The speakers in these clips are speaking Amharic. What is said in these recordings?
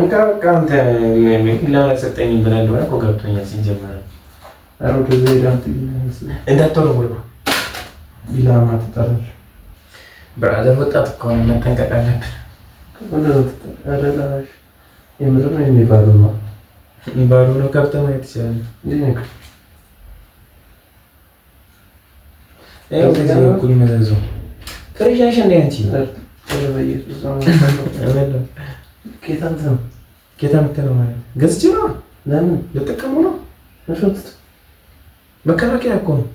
እንካ በቃ አንተ ለሰጠኝ ብለህ እንደሆነ እኮ ገብቶኛል። ሲጀመር አሮድ ዘይዳንት እንዳትወረውር ኢላማ ተጠራሽ። ብራዘር ወጣት እኮ ነው፣ መጠንቀቅ አለብን። አረላሽ የምር ነው የሚባለው ነው የሚባለው ነው። ከብተህ ማየት ትችላለህ። እኩል መዘዘው ቅርሻሽ እንደ አንቺ ጌታ ምትለው ማለት ገዝቼ ነው። ለምን ልጠቀሙ ነው? እሾት መከላከያ እኮ ነው።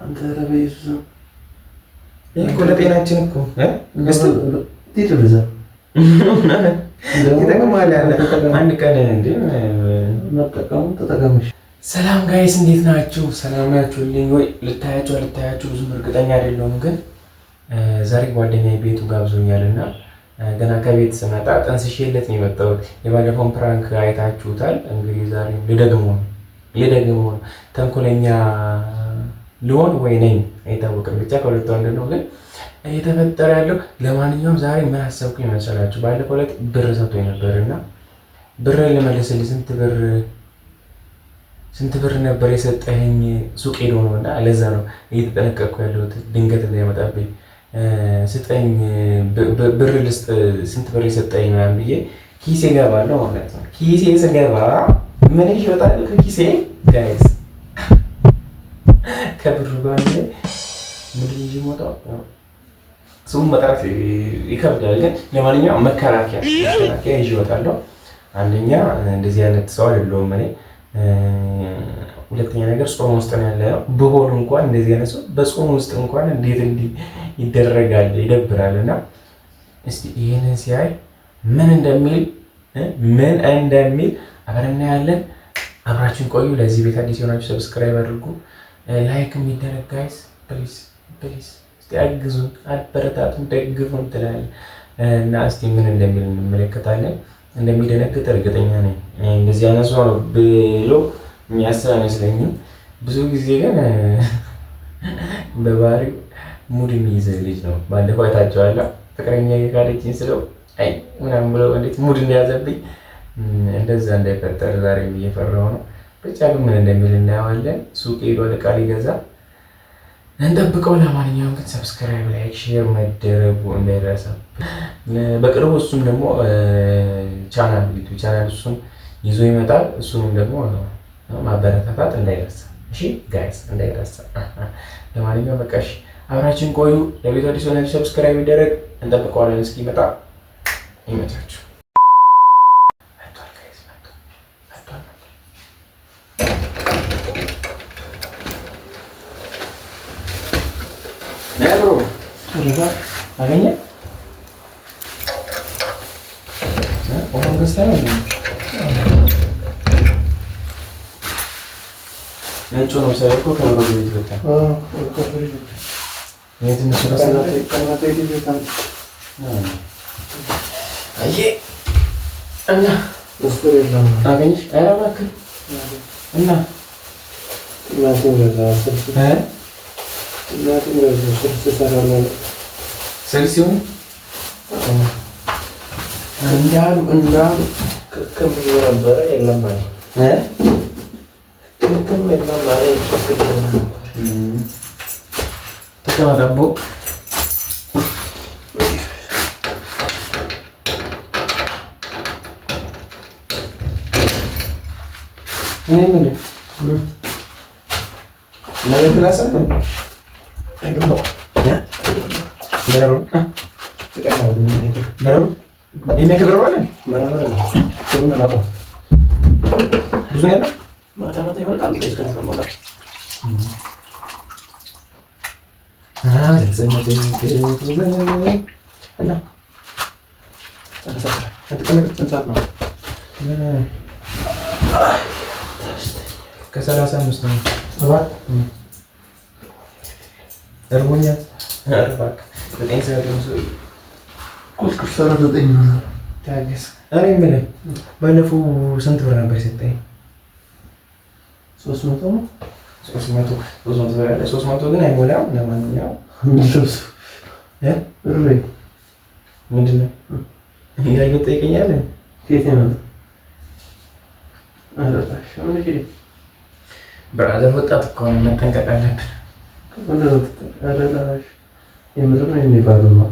አንተ ኧረ በኢየሱስ ነው እኮ ለጤናችን እኮ ይጠቅማል። አንድ ቀን እንደ መጠቀሙ ተጠቀምሽ። ሰላም ጋይስ እንዴት ናችሁ? ሰላም ናችሁልኝ ወይ? ልታያችሁ ብዙም እርግጠኛ አይደለሁም፣ ግን ዛሬ ጓደኛዬ ቤቱ ጋብዞኛልና ገና ከቤት ስመጣ ጠንስሼለት ነው የመጣሁት። የባለፈውን ፕራንክ አይታችሁታል። እንግዲህ ዛሬ ልደግመው ነው። ተንኮለኛ ልሆን ወይ ነኝ አይታወቅም፣ ብቻ ከሁለቱ አንዱ ነው ግን እየተፈጠረ ያለው። ለማንኛውም ዛሬ ምን አሰብኩኝ መሰላችሁ? ባለፈው ዕለት ብር ሰጥቶኝ ነበርና ብር ልመልስልህ ስንት ብር ነበር የሰጠኸኝ? ሱቅ ሄዶ ነው እና ለዛ ነው እየተጠነቀቅኩ ያለሁት ድንገት እንዳይመጣብኝ። ስጠኝ ብር ልስጥ፣ ስንት ብር የሰጠኝ ምናምን ብዬ ኪሴ ገባለሁ ማለት ነው። ኪሴ ስገባ ምን ይወጣል ከኪሴ ጋይስ? ከብሩ ጋር ምን ይሞጣው? ስሙን መጥራት ይከብዳል፣ ግን ለማንኛውም መከላከያ ይዤ እወጣለሁ። አንደኛ እንደዚህ አይነት ሰው አይደለሁም እኔ። ሁለተኛ ነገር ጾም ውስጥ ነው ያለው። በሆኑ እንኳን እንደዚህ አይነት ሰው በጾም ውስጥ እንኳን እንዴት እንዲህ ይደረጋል? ይደብራል። እና እስቲ ይሄንን ሲያይ ምን እንደሚል አብረን እናያለን። አብራችን ቆዩ። ለዚህ ቤት አዲስ የሆናችሁ ሰብስክራይብ አድርጉ፣ ላይክ የሚደረግ ጋይስ ፕሊዝ እስቲ አግዙን፣ አበረታቱን፣ ደግፉን ትላል እና እስቲ ምን እንደሚል እንመለከታለን። እንደሚደነግጥ እርግጠኛ ነኝ። እንደዚህ አይነት ሰው ነው ብሎ የሚያስብ አይመስለኝም። ብዙ ጊዜ ግን በባህሪው ሙድ የሚይዝ ልጅ ነው። ባለፈው አይታችኋል። ፍቅረኛ ካለችኝ ስለው አይ ምናምን ብለው እንዴት ሙድ እንደያዘብኝ፣ እንደዛ እንዳይፈጠር ዛሬም እየፈራሁ ነው። ብቻ ግን ምን እንደሚል እናየዋለን። ሱቅ ሄዶ ዕቃ ሊገዛ እንጠብቀው። ለማንኛውም ግን ሰብስክራይብ፣ ላይክ፣ ሼር መደረጉ እንዳይረሳ። በቅርቡ እሱም ደግሞ ቻናል እሱም ይዞ ይመጣል። እሱንም ደግሞ ማበረታታት እንዳይረሳ። እሺ ጋይስ እንዳይረሳ። ለማንኛውም በቃ እሺ አብራችን ቆዩ። ለቤቱ አዲስ ሆናችሁ ሰብስክራይብ ይደረግ። እንጠብቀዋለን እስኪመጣ። ይመቻችሁ። አገኘ ነጩ ነው ሳይኮ ከወሮ ቤት በቃ ሰልሲውን እንዳሉ ከምር ነበረ የለም ማለት ተቀባዳቦ ከሰላሳ አምስት ነው እርቦኛል። ዘጠኝ ሰዓት ታገስ። እኔ የምልህ ባለፈው ስንት ብር ነበር የሰጠኝ? 300 ነው። 300 ግን አይሞላም። ለማንኛውም ምንድን ነው እንዳይገጥ ጠይቀኛለህ። ከየት ነው? አረባሽ ምን ይሄ ብራዘር ወጣት እኮ ነው፣ መጠንቀቅ አለብን። አረባሽ የምር ነው የሚባሉ ነው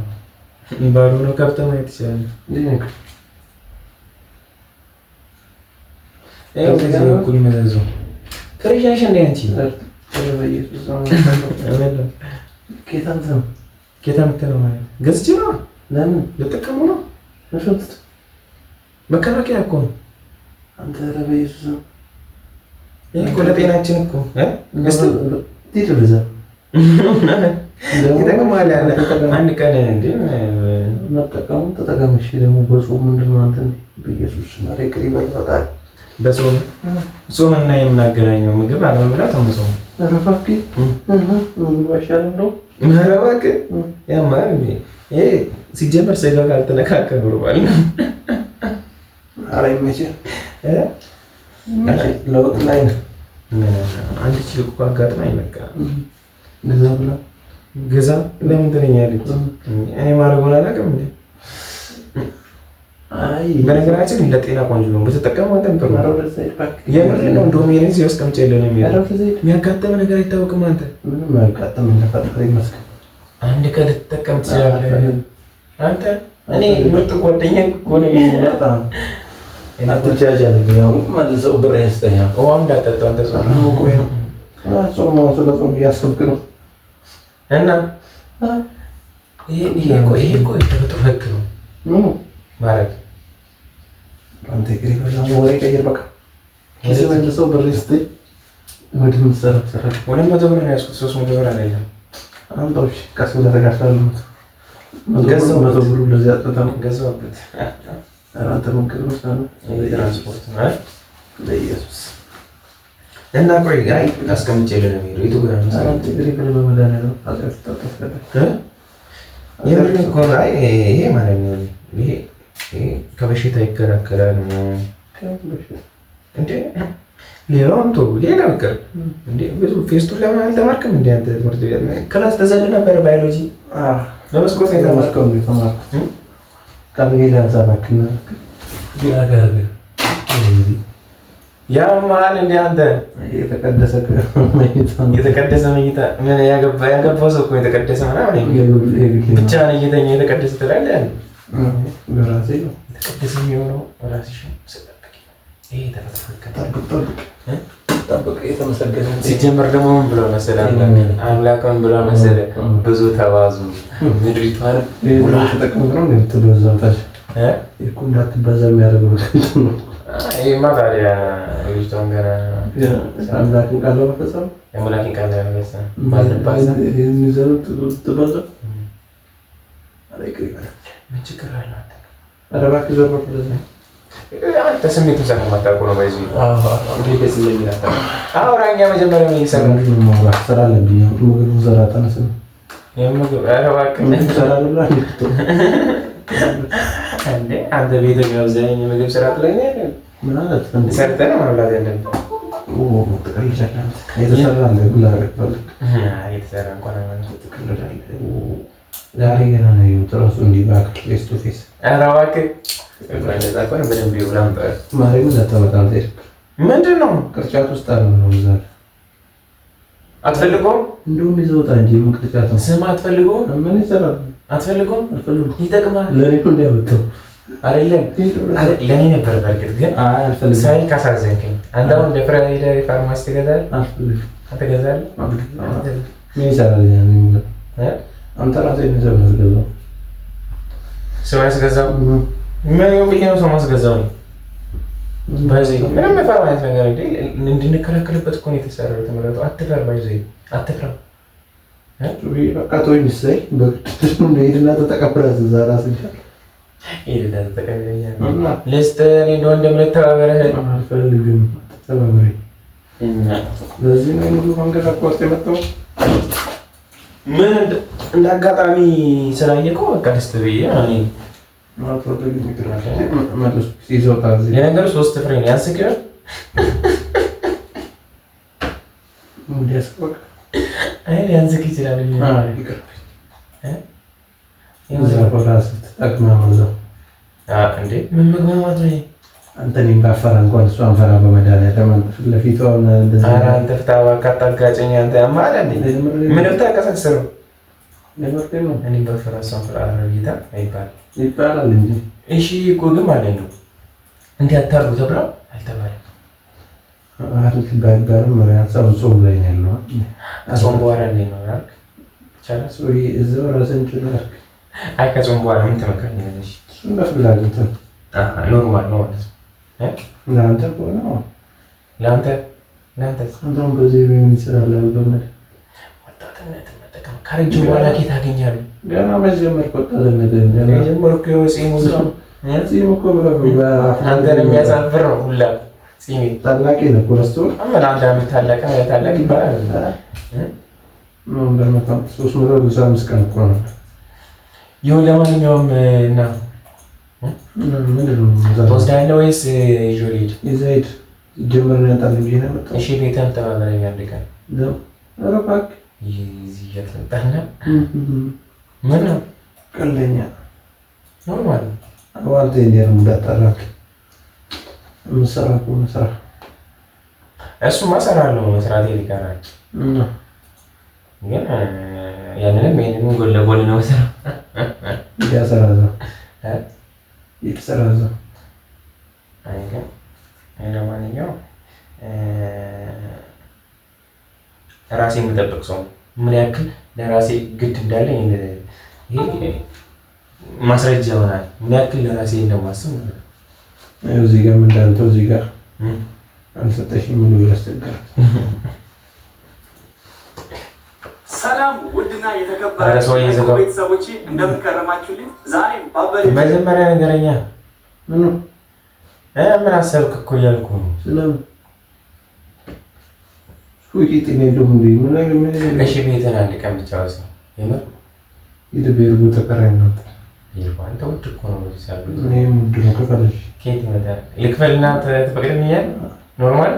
የሚባሉ ነው። ከብተ ማየት ይችላል። ኩል መዘዙ ከረሻሽ እንደ አንቺ ኬታ ምትነው ማለት ገዝቼ ነው። ለምን ልጠቀሙ ነው? መሸጥ መከላከያ እኮ ነው። አንተ ኧረ በኢየሱስ ነው። ይሄ እኮ ለጤናችን እኮ ይጠቅማል። አንድ ቀን እንደ መጠቀሙ ተጠቀምሽ ደግሞ በጾም ምንድን ነው አንተ በኢየሱስ ማሬ ቅሪ በልፈጣል ጾም እና የምናገናኘው ምግብ አለመብላት ነው። ረፋቂ ባሻለም ነው ማረባክ ያማር እንዴ ይሄ ሲጀመር ስጋ ካልተነካከ ኖርማል ነው። ኧረ ይመችህ ለውጥ ላይ ነው። አንድ ችግር እኮ አጋጥማኝ በቃ ገዛ ብላ ገዛ ለምን ትለኛለች? እኔ ማድረጉን አላውቅም እንዴ። አይ በነገራችን እንደ ጤና ቆንጆ ነው ብትጠቀሙ አንተም ጥሩ ነው። የምር ነው። እንደውም የኔ እዚህ ውስጥ ቀምጬልህ ነው የሚያጋጥም ነገር አይታወቅም። አንተ ምንም አያጋጥም እንደፈጠረ ይመስገን። አንድ ቀን ልትጠቀም ትችላለህ አንተ። እኔ ምርጥ ጓደኛ እኮ ነው በጣም አትጃጃለህ። ያው መልሰው ብር ያስተኛል። ውሃ እንዳጠጣ አንተ ጾም ነው እኮ ነው። ጾም ነው ስለጾም እያሰብክ ነው። እና ይሄ እኮ የተፈጥሮ ህግ ነው ማለት አንተ ግሪ በዛው ወሬ ቀይር በቃ ከዚህ መልሰው ብር ይስጥኝ ወደ ምሰራ ሰራ 200 ብር ነው ያስኩት 300 ብር አይደለም። አንተሽ ቀስ ብለህ ተጋፍታለህ። ገዛው 100 ብር ለዚህ አጥተህ ገዛውበት። አንተ መንከር ነው ትራንስፖርት ነው ለኢየሱስ እና ቆይ አይ አስቀምጬልህ ነው የሚሄደው። የቱ ጋር ነው አንተ ግሪ ብለህ በመዳን ነው አጥተህ የምር እኮ አይ ይሄ ማለት ነው ይሄ ከበሽታ ይከላከላል ነው እንዴ? ሌላው አንተ ሌላ ነገር እንዴ ብዙ ፌስቱን ለማለት ተማርክም እንዴ? አንተ ትምህርት ቤት ክላስ ተዘል ነበር ባዮሎጂ በመስኮት ነው የተማርከው። ከቤላ ዛባክና ያጋገ ያ ማን እንዴ? አንተ የተቀደሰ መኝታ ምን ያገባው ሰው እኮ የተቀደሰ ምናምን ብቻ ነው እየተኛ የተቀደሰ ትላለህ ያለ በራሴ ነው የተቀደሰ የሚሆነው ራስሽ ስለበቂ ይሄ ተፈጥሮ ጠብቅ የተመሰገነ ሲጀመር ደግሞ ምን ብሎ መሰለህ አምላክን ብሎ መሰለህ ብዙ ተባዙ ምድሪቷን ሁሉ ተጠቅሞ ነው እንደምትበዛታሽ እኮ እንዳትበዛ የሚያደርገው ነው። ይሄማ ታዲያ ልጅቷን ገና አምላክን ቃል ለመፈጸም የአምላክን ቃል ለመፈጸም ባልባዛ የሚዘሩት ትበዛ ምን ችግር አለ? ኧረ እባክህ ዞር በል ወደዚያ። አንተ ስሜቱን ስለማታውቁ ነው ባይዙ እንዴት ደስ እንደሚል አውራኛ መጀመሪያ ምን ይሰራል ነው ማለት ስራ አለብኝ። ምግብ ዘራ ተነስ ነው የምግብ ኧረ እባክህ ምግብ ዘራ ብላ እንዴ አንተ ቤት ገብዘኝ ምግብ ስራ ትለኝ ምን ማለት ሰርተህ ነው መብላት ያለብህ? የተሰራ ነው ብላ የተሰራ እንኳን ዛሬ ገና ነው የምትረሱ እንዲህ እባክህ ፌስ ቱ ፌስ ኧረ እባክህ እንደዛ ከሆነ በደንብ ይውላም ጠር ማርያምን እንዳታመጣም ሄድ ምንድን ነው ቅርጫት ውስጥ አለ ነው ዛሬ አትፈልገውም? እንደውም ይዘውጣ እንጂ ምን ቅርጫት ነው ስም አትፈልገውም? ምን ይሰራል? አትፈልገውም? አልፈልግም። ይጠቅማል ለኔ እኮ እንዲያመጣው አይደለም ለኔ ነበር በርግጥ ግን አልፈልግም። ሳይ ካሳዘንከኝ አንተ አሁን ደፍረህ ሄደህ ፋርማሲ ትገዛለህ? አልፈልግም። አንተ ገዛለህ? ምን ይሰራል? አንተ ራስህ ነው የምትገዛው። ሰው ያስገዛው ምን ብዬሽ ነው ሰው ማስገዛው ነው? ባይዘይ ምንም የፋርማሲ ነገር እንድንከላከልበት እኮ ነው የተሰራው። ተመረጡ አትፈር ባይዘይ አትፈር በቃ ተወኝ። እሰይ በቅድስ ነው ሄድና ተቀበላት እዛ ራስህ ይሻላል። ሄድና ተቀበለኛል ልስጥ እኔ እንደው እንደምንተባበረህ አልፈልግም። ተባበረኝ በዚህ ነው ሙሉ መንገድ አቋርጥ የመጣው ምን እንደ አጋጣሚ ስላየከው በቃ ደስ ብዬ እኔ የነገሩ 3 ፍሬ ነው ያንስክር አይ ያንስክ ይችላል እንዴ ምን መግባባት ነው? አንተ እኔን ባፈራ እንኳን እሷን ፈራ በመድኃኒዓለም አንተ ፊት ለፊቷ እንደዚህ ኧረ አንተ ፍታዋ ካታጋጨኝ አንተ ያማለ እንዴ ምን ብታቀሳስረው ለምርቴ ነው እኔም ባፈራ እሷን ፈራ ጌታ ይባላል እንጂ እሺ እኮ ግን ማለት ነው እንዴ አታርጉ ተብላ አልተባለም። አሪፍ ባይባልም ማለት ሰው ጾም ላይ ነው ያለው። ጾም በኋላ ላይ ነው ያልክ ቻላስ ወይ እዛው ራስን ጭላር አይ ከጾም በኋላ ምን ትመክረኛለሽ? እሱን በፍላጎት ኖርማል ነው ማለት ነው። ለአንተ ከሆነ ለአንተ አንተም በዚህ ምን ይሰራል? በመድ ወጣትነት መጠቀም ካረጁ በኋላ ኬት አገኛለሁ? ገና መጀመር ወጣትነት ገና ጀመርኩ የወጪ ሙዚቃ ጺም እኮ አንተን የሚያሳፍር ነው ሁላ ጺሜ ታላቂ ነው ኮረስቶ አመላ አንድ አመት ታላቅ ይባላል። ነው እንደመጣው 365 ቀን እኮ ነው። ይሁን ለማንኛውም እና ትወስዳለህ ወይስ ይዤው ልሂድ? ይዘህ ሂድ። ጀምር ነው ያንጣል ብዬ ነው የመጣሁት። እሺ ቤተህን ተባበረኝ አንድ ቀን ኧረ እባክህ እዚህ እያትመጣና ምን ነው ቀለኛ ኖርማል ነው። አዋልተ እንዲያር እንዳጣራክ ምሰራ ከሆነ ስራ እሱማ እሰራለሁ መስራቴ ሊቀራል ግን ያንንም ይሄንን ጎን ለጎን ነው ስራ ያሰራዛ ይተሰራዛ አይገ ለማንኛውም ራሴ የምጠብቅ ሰው ምን ያክል ለራሴ ግድ እንዳለኝ ይሄ ማስረጃ ይሆናል። ምን ያክል ለራሴ እንደማስብ ማለት ነው። እዚህ ጋር ምን እንዳንተው እዚህ ጋር አንሰጠሽም ምን ያስቸግራል። ሰላም ውድና የተከበራችሁ ቤተሰቦቼ እንደምን ከረማችሁልኝ? ዛሬ ባበለ መጀመሪያ ነገረኛ ምን አሰብክ እኮ እያልኩ ነው። ስለምን ሱቂት ነው እንዴ? ምን እሺ ቤትን አንድ ቀን ብቻ ወስድ የምር ይደበርቡ ተቀራይ ነው። ይልኳን ተውት እኮ ነው ሲያሉ እኔም ድሮ ከፈለሽ ኬት ይመጣል ልክፈልና ተፈቅደኛል። ኖርማል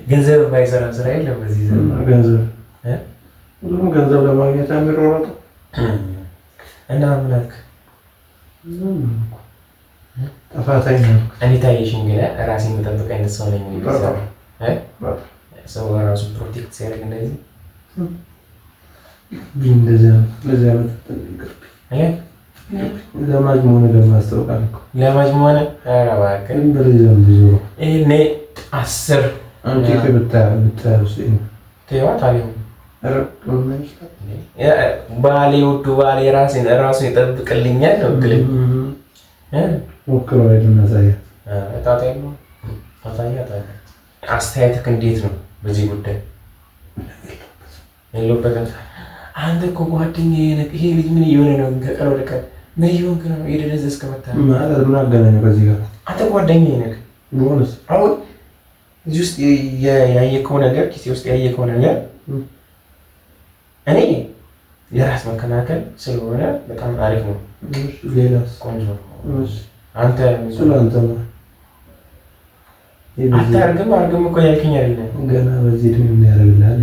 ገንዘብ ባይሰራ ስራ የለም በዚህ ዘመን። ገንዘብ ሁሉም ገንዘብ ለማግኘት የሚሮረጡ እና ምን አልክ? ተፋታኝ ነው። እኔ ታየሽኝ ግን ራሴን የምጠብቅ አይነት ሰው ነኝ። ሰው ራሱ ፕሮቴክት ሲያደርግ እንደዚህ ለማጅ መሆነ ለማስታወቃል እኮ ለማጅ መሆነ ኧረ እባክህ በሌዛም ብዙ እኔ 10 አንቺ ብታዩስ ተይዋት አለኝ። ባሌ ውዱ ባሌ ራሴን ራሱ ይጠብቅልኛል ነው ግል ሞክረው አይደል? እናሳያት ታታዩ ታታያታ አስተያየትህ እንዴት ነው በዚህ ጉዳይ? የለበትም። አንተ እኮ ጓደኛዬ ነህ። ይሄ ልጅ ምን እየሆነ ነው? ከቀን ወደ ቀን ምን እየሆንክ ነው? የደረዘዝክ መጣ ማለት ምን አገናኘው ከዚህ ጋር? አንተ ጓደኛዬ ነህ። ቦነስ አሁን እዚህ ውስጥ ያየከው ነገር ኪሴ ውስጥ ያየከው ነገር እኔ የራስ መከላከል ስለሆነ በጣም አሪፍ ነው። ሌላስ ቆንጆ ነው። አንተ ስለአንተ ነው አታርግም አርግም እኮ ያልከኝ አይደለም። ገና በዚህ እድሜ ምን ያደርግልሃል?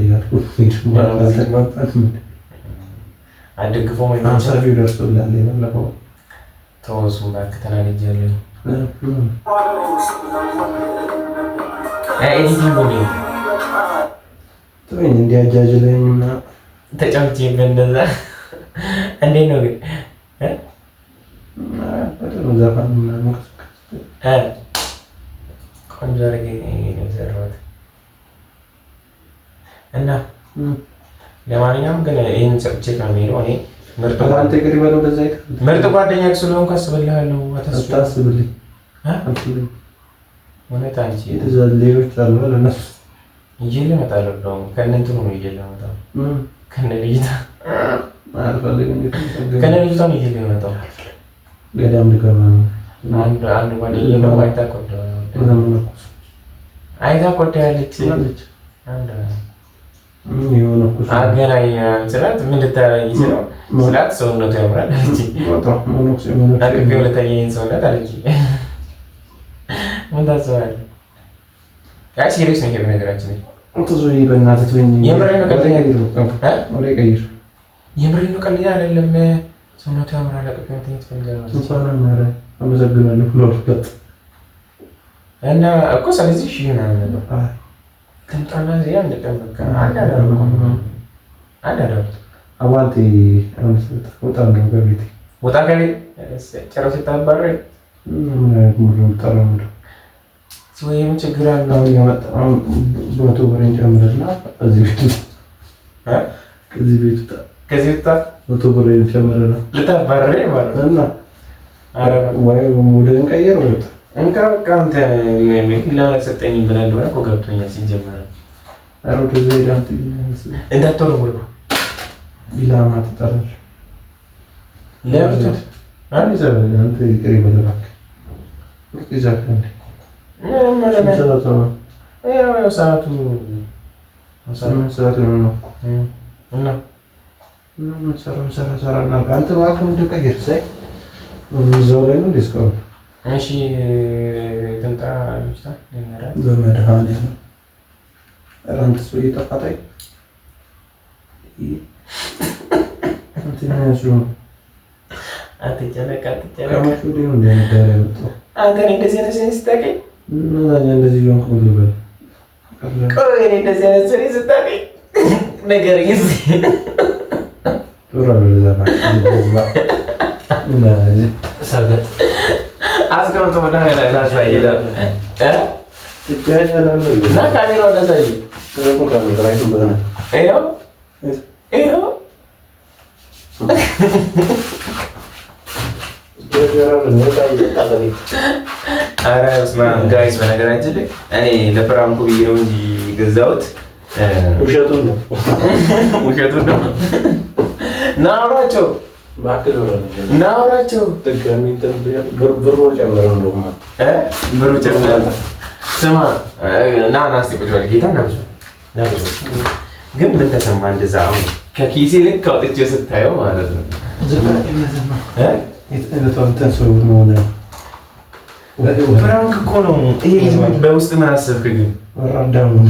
አደግፎ ማለት ነው። ሰፊው ደርሶልሃል። የመለፈው ተወሱ እባክህ ተናግጃለሁ። ኤዲቲንግ ነው ተወኝ እንዲያጃጅለኝና ተጫውቼብህ እንደዛ እንዴት ነው ግን ዘፋን ምናምን ቆንጆ አድርጌ ነው የሰራሁት እና ለማንኛውም ግን ይሄን ሰጥቼ ነው የሚለው እኔ ምርጥ ጓደኛ ስለሆንኩ አስብልሃለሁ። አታስብልኝ እውነት አንቺ ሌሎች አሉ ለእነሱ ይዤ ልመጣለሁ። ደግሞ ከእነ እንትኑ ነው ይዤ ልመጣው ከእነ ልጅቷ ከእነ ልጅቷ ነው ይዤ ልመጣው። ገዳም ልገባ ነው። አንድ ጓደኛዬ ነው አይታ ቆዳያለች አንድ አገናኝ ስላት ምን ልታረጊ ስላት ሰውነቱ ያምራል አለች። አቅፌ ሁለተኛዬን ሰውነት አለች። ምን ታስባለህ? ያ ሲሪየስ ነው ይሄ በነገራችን ላይ የምሬን ነው። ቀልድ አይደለም። ሰውነቱ ያምራል። ለቀቀኝ ትፈልጋለህ? እንኳን አማረ አመሰግናለሁ ብሎት እና እኮ ስለዚህ እሺ ምናምን ነገር ትምጣና እዚህ አንድ ቀን በቃ አንዳንድ አዋንቴ አመሰግናለሁ። ወጣ ነው ከቤቴ ወጣ ከቤት ጨረስ ታባረ ሙሉ ተራምዶ ወይም ችግር አለው ያመጣው ቦቶ ወሬን ጨምረና እዚህ ቤት ከዚህ ቤት ቦቶ ወሬን ጨምረና ልታባረረ ማለት እና አረ ወይ ሙሉን ቀየር ወጣ እንካ በቃ አንተ ለምን ሰጠኝ ብለህ እንደሆነ እኮ ገብቶኛል። ሲጀመር አረ ከዚህ ዳንት እንዳትወሩ ብሎ ኢላማ ተጠራሽ ለምን አንተ ዘበን አንተ ይቅር ይበላክ ይዛከንደ ሰዓቱ ነው እና ሰራ አንተ እባክህ እንደቀየር ሳይ እዛው ላይ ነው ዲስካውንት። እሺ ትምጣ በመድኃኒዓለም አንተ ሰው እየጠፋታይ አትጨነቅ ከመቼ ወዲህ ነው እንደነገር ያመጣው? አንተ እንደዚህ አይነት ሰው ስታገኝ እንደዚህ ሆንኩ ብለህ ቆይ እኔ እንደዚህ አይነት ሰው ስታገኝ ነገር አስቀምጦ ጋይስ በነገራችን ላይ እኔ ለፕራንኩ ብዬ ነው እንጂ ገዛሁት። ውሸቱን ነው ና አውራቸው እና አውራቸው ብሩ ጨምረ ነው ብሩ ጨምረ ስማ ና እስኪ ቁጭ በል ጌታ ናብዙ ግን ምን ተሰማ እንደዛ አሁን ከኪሴ ልክ አውጥቼ ስታየው ማለት ነው ፍራንክ እኮ ነው ይሄ በውስጥ ምን አሰብክ ግን ወራዳ ሆነ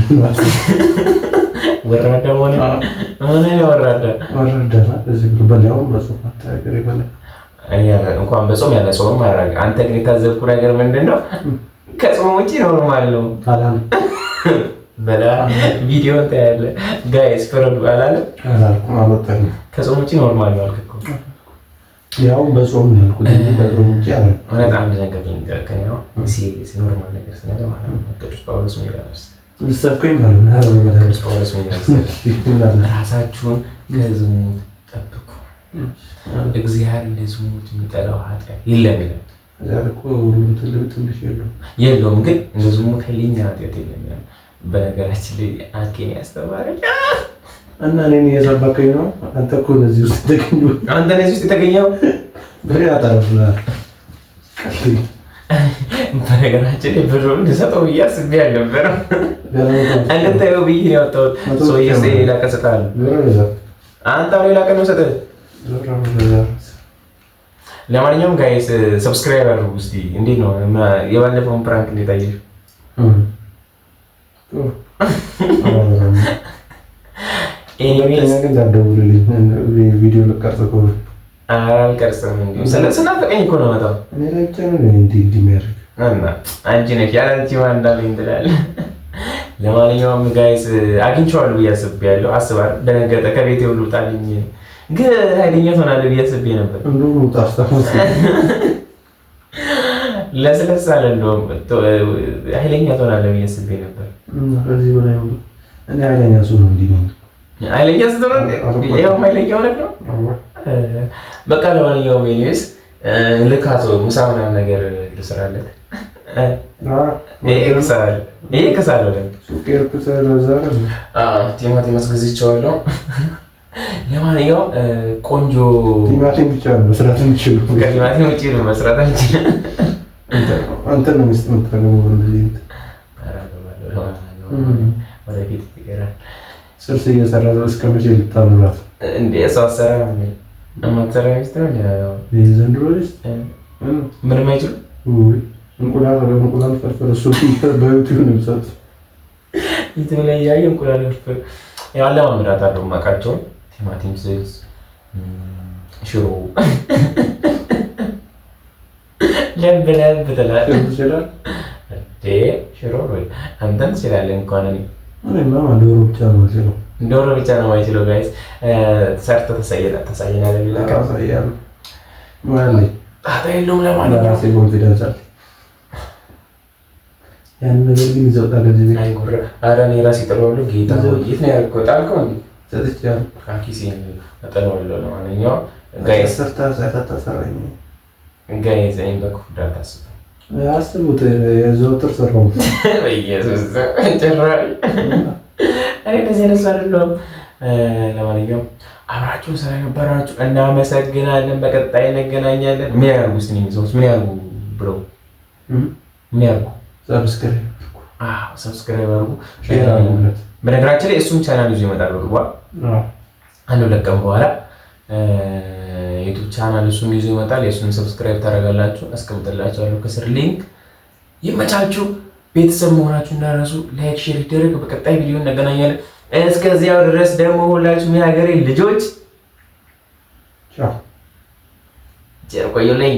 እንኳን በጾም ያለ ሰውም ማድረግ አንተ ግን የታዘብኩ ነገር ምንድን ነው ከጾም ውጪ ኖርማል ነው በላ ቪዲዮ ታያለህ ጋይስ ፍረዱ አላለም ከጾም ውጪ ኖርማል ነው አልክ እኮ ያው በጾም ነው ያልኩት በጾም ውጪ አለ እውነት አንድ ነገር ልንገርህ ሲሪየስ ኖርማል ነገር ስለሆነ ማለት ነው ቅዱስ ጳውሎስ ነው ይላል ልሰብከኝ ማለት ነው ቅዱስ ጳውሎስ ነው ይላል ራሳችሁን ከዝሙት ጠብቁ እግዚአብሔር ለዝሙት የሚጠላው ኃጢአት የለም ይላል ዛሬ እኮ ትንሽ የለውም ግን ለዝሙት ኃይለኛ ኃጢአት የለም በነገራችን ላይ አኬን ያስተማረኝ እና እኔን እየሰበከኝ ነው አንተ እኮ ለዚህ ውስጥ የተገኘው ብሬ አታረፍና በነገራችን ላይ ብሩን እንድሰጠው ብዬ አስቤ አልነበረም እንድታየው ብዬ ነው ያወጣሁት ሰውዬው ሌላ ቀን እሰጥሃለሁ አንተ ሌላ ቀን ነው እሰጥህ ለማንኛውም ጋይስ ሰብስክራይብ አድርጉ እስቲ እንዴት ነው የባለፈውን ፕራንክ እንዴት አየሽ ኤኒዌይስ ግን ዳደውልልኝ ቪዲዮ ልቀርጽ እኮ አልቀርጽም እንዴ ስናፍቀኝ እኮ ነው መጣው እኔ ላይ ብቻ ነው እንዴ የሚያደርግ እና አንቺ ነሽ ያላንቺ ማን እንዳለኝ ትላለህ ለማንኛውም ጋይስ አግኝቼዋለሁ ብዬ አስቤያለሁ አስባለሁ ደነገጠ ከቤቴ ሁሉ ጣልኝ ግን ኃይለኛ ትሆናለህ ብዬ አስቤ ነበር እንደው ታስታውስ ለስለስ አለ እንደውም ኃይለኛ ትሆናለህ ብዬ አስቤ ነበር ከዚህ በላይ ነው እኔ ኃይለኛ ሰው ነው እንዴ ኃይለኛ ስትሆን ያው ኃይለኛ ሆነህ ነው በቃ ለማንኛውም ኤኒዌይስ ልካቶ ምሳ ምናምን ነገር ልስራለት ይሄ ከሳለ ቲማቲም አስገዝቼዋለሁ ለማንኛውም ቆንጆ ቲማቲም ብቻ ነው መስራት የምችሉ ከቲማቲም ውጭ ነው መስራት አንችልም አንተ ነው የምትጠቀመው እንደዚህ ወደፊት ይቀራል ስልስ እየሰራ ነው እስከመቼ ልታምራት እንዴ ሰው አሰራ አማተራ ይስተው ያው ዘንድሮ ልጅ ምንም አይችልም እንቁላል ፍርፍር እሱ በዩቲዩብ ነው የሚሰጡት የተለያየ እንቁላል ፍርፍር ያው አለማምዳታለሁ የማውቃቸውን ቲማቲም ስልስ ሽሮ ለብ ለብ ትላለህ። ሽሮ አንተን ትችላለህ እንኳን እኔማ ዶሮ ብቻ ነው የማይችለው። ዶሮ ብቻ ነው የማይችለው። ጋይስ ሰርተህ ታሳየናለህ። ሌላ ጣጣ የለውም። ለማንኛውም ራሴ ኮንፊደንስ አለ። ያን ነገር ግን ይዘውጣ ገንዘብ አይጎረ ኧረ እኔ ራሴ ጥለዋለሁ። ጌታ የት ነው ያልከው? ጣልከው እንዴ? ሰጥቻለሁ። ካኪሴን ጥለዋለሁ። ለማንኛውም ጋይስ ሰርታ ሰራኝ ጋይስ እኔም በክፉ እንዳታስብ አስቡት። የዘወትር ሰራው በኢየሱስ ጭራሽ እኔ እንደዚህ አይነት ሰው አይደለሁም። ለማንኛውም አብራችሁን ስለነበራችሁ እናመሰግናለን። በቀጣይ እንገናኛለን። ምን ያርጉ እስኪ ሰዎች ምን ያርጉ ብለው ምን ያርጉ? ሰብስክራይብ አድርጉ። በነገራችን ላይ እሱም ቻናል ይዞ ይመጣል በቅርቡ አንድ ሁለት ቀን በኋላ ዩቲዩብ ቻናል እሱም ይዞ ይመጣል። የእሱን ሰብስክራይብ ታደርጋላችሁ። አስቀምጥላችኋለሁ ከስር ሊንክ። ይመቻችሁ። ቤተሰብ መሆናችሁ እንዳረሱ ላይክ፣ ሼር ይደረግ። በቀጣይ ቪዲዮ እንገናኛለን። እስከዚያው ድረስ ደግሞ ሁላችሁም የሀገሬ ልጆች ቸር ቆዩልኝ።